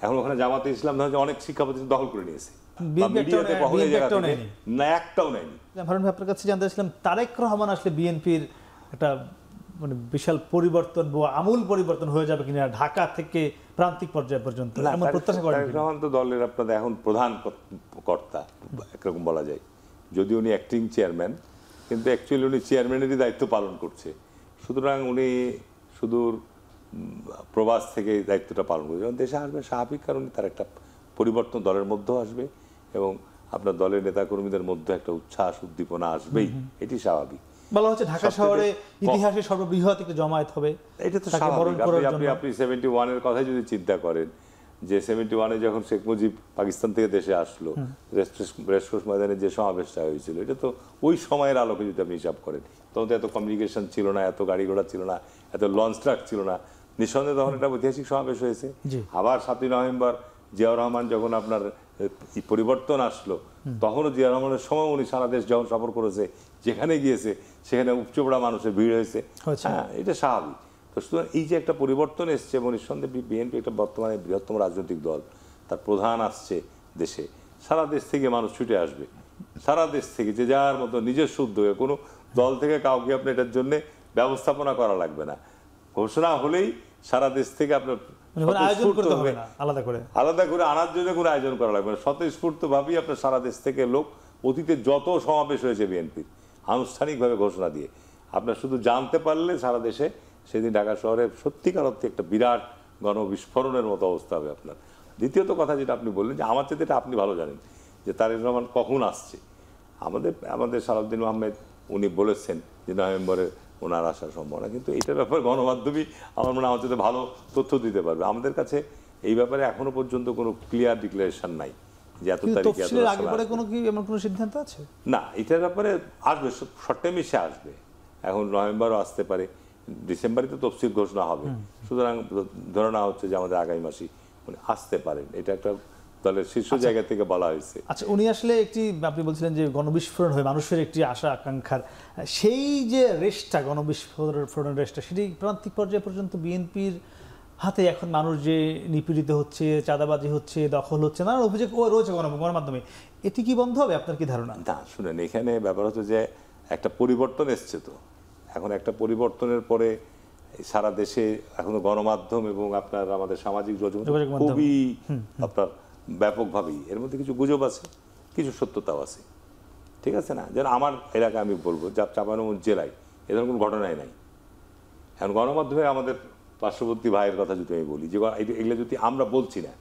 এখন ওখানে জামাতে ইসলাম অনেক শিক্ষা প্রতিষ্ঠান দখল করে নিয়েছে, না একটাও নেয়নি। হারুন ভাই, আপনার কাছে জানতে চাইছিলাম তারেক রহমান আসলে বিএনপির একটা মানে বিশাল পরিবর্তন বা আমূল পরিবর্তন হয়ে যাবে কিনা ঢাকা থেকে প্রান্তিক পর্যায় পর্যন্ত প্রত্যাশা করেন? তারেক রহমান তো দলের আপনাদের এখন প্রধান কর্তা একরকম বলা যায়, যদি উনি অ্যাক্টিং চেয়ারম্যান, কিন্তু অ্যাকচুয়ালি উনি চেয়ারম্যানেরই দায়িত্ব পালন করছে। সুতরাং উনি সুদূর প্রবাস থেকে দায়িত্বটা পালন করছে। যখন দেশে আসবে স্বাভাবিক কারণে তার একটা পরিবর্তন দলের মধ্যেও আসবে এবং আপনার দলের নেতাকর্মীদের মধ্যে একটা উচ্ছ্বাস উদ্দীপনা আসবেই, এটি স্বাভাবিক। বলা হচ্ছে ঢাকা শহরে ইতিহাসে সর্ববৃহৎ একটা জমায়েত হবে, এটা তো স্বাভাবিক। আপনি 71-এর কথাই যদি চিন্তা করেন যে 71-এ যখন শেখ মুজিব পাকিস্তান থেকে দেশে আসলো, রেসকোর্স ময়দানে যে সমাবেশটা হয়েছিল, এটা তো ওই সময়ের আলোকে যদি আপনি হিসাব করেন, তখন তো এত কমিউনিকেশন ছিল না, এত গাড়ি ঘোড়া ছিল না, এত লঞ্চ ট্রাক ছিল না, নিঃসন্দেহে তখন একটা ঐতিহাসিক সমাবেশ হয়েছে। আবার 7ই নভেম্বর জিয়াউর রহমান যখন আপনার পরিবর্তন আসলো, তখনও জিয়া রহমানের সময় উনি সারা দেশ যখন সফর করেছে, যেখানে গিয়েছে সেখানে উপচোপড়া মানুষের ভিড় হয়েছে। হ্যাঁ, এটা স্বাভাবিক। তো সুতরাং এই যে একটা পরিবর্তন এসছে, এবং নিঃসন্দেহে বিএনপি একটা বর্তমানে বৃহত্তম রাজনৈতিক দল, তার প্রধান আসছে দেশে, সারা দেশ থেকে মানুষ ছুটে আসবে, সারা দেশ থেকে যে যার মতো নিজস্ব উদ্যোগে, কোনো দল থেকে কাউকে আপনি এটার জন্য ব্যবস্থাপনা করা লাগবে না, ঘোষণা হলেই সারা দেশ থেকে আপনার আলাদা করে আনার জন্য কোনো আয়োজন করা লাগবে না। স্বতঃস্ফূর্ত ভাবেই আপনার সারা দেশ থেকে লোক, অতীতে যত সমাবেশ হয়েছে বিএনপির আনুষ্ঠানিকভাবে ঘোষণা দিয়ে, আপনার শুধু জানতে পারলে সারা দেশে সেদিন ঢাকা শহরে সত্যিকার অর্থে একটা বিরাট গণবিস্ফোরণের মতো অবস্থা হবে আপনার। দ্বিতীয়ত কথা যেটা আপনি বললেন, যে আমার চেয়ে এটা আপনি ভালো জানেন যে তারেক রহমান কখন আসছে। আমাদের সালাউদ্দিন আহমেদ উনি বলেছেন যে নভেম্বরে ওনার আসার সম্ভাবনা, কিন্তু এইটার ব্যাপারে গণমাধ্যমই আমার মনে হয় আমার চেয়ে ভালো তথ্য দিতে পারবে। আমাদের কাছে এই ব্যাপারে এখনো পর্যন্ত কোনো ক্লিয়ার ডিক্লারেশন নাই যে এত তারিখে কোনো সিদ্ধান্ত আছে না। এটার ব্যাপারে আসবে, শর্ট টাইমে সে আসবে, এখন নভেম্বরও আসতে পারে, ডিসেম্বরে তো তফসিল ঘোষণা হবে। সুতরাং ধরে নেওয়া হচ্ছে যে আমাদের আগামী মাসে উনি আসতে পারেন, এটা একটা দলের শীর্ষ জায়গা থেকে বলা হয়েছে। আচ্ছা, উনি আসলে একটি, আপনি বলছিলেন যে গণবিস্ফোরণ হয় মানুষের একটি আশা আকাঙ্ক্ষার, সেই যে রেসটা, গণবিস্ফোরণের রেসটা, সেটি প্রান্তিক পর্যায়ে পর্যন্ত বিএনপির হাতে এখন মানুষ যে নিপীড়িত হচ্ছে, চাঁদাবাজি হচ্ছে, দখল হচ্ছে, নানান অভিযোগ রয়েছে গণমাধ্যমে, এটি কি বন্ধ হবে আপনার কি ধারণা? না, শুনেন, এখানে ব্যাপার হচ্ছে যে একটা পরিবর্তন এসছে, তো এখন একটা পরিবর্তনের পরে সারা দেশে এখনো গণমাধ্যম এবং আপনার আমাদের সামাজিক যোগাযোগ খুবই আপনার ব্যাপকভাবেই, এর মধ্যে কিছু গুজব আছে, কিছু সত্যতাও আছে, ঠিক আছে না? যেন আমার এলাকায় আমি বলবো, চাঁপাইনবাবগঞ্জ জেলায় এ ধরনের কোনো ঘটনাই নাই। এখন গণমাধ্যমে আমাদের পার্শ্ববর্তী ভাইয়ের কথা যদি আমি বলি, যে এগুলো যদি আমরা বলছি না,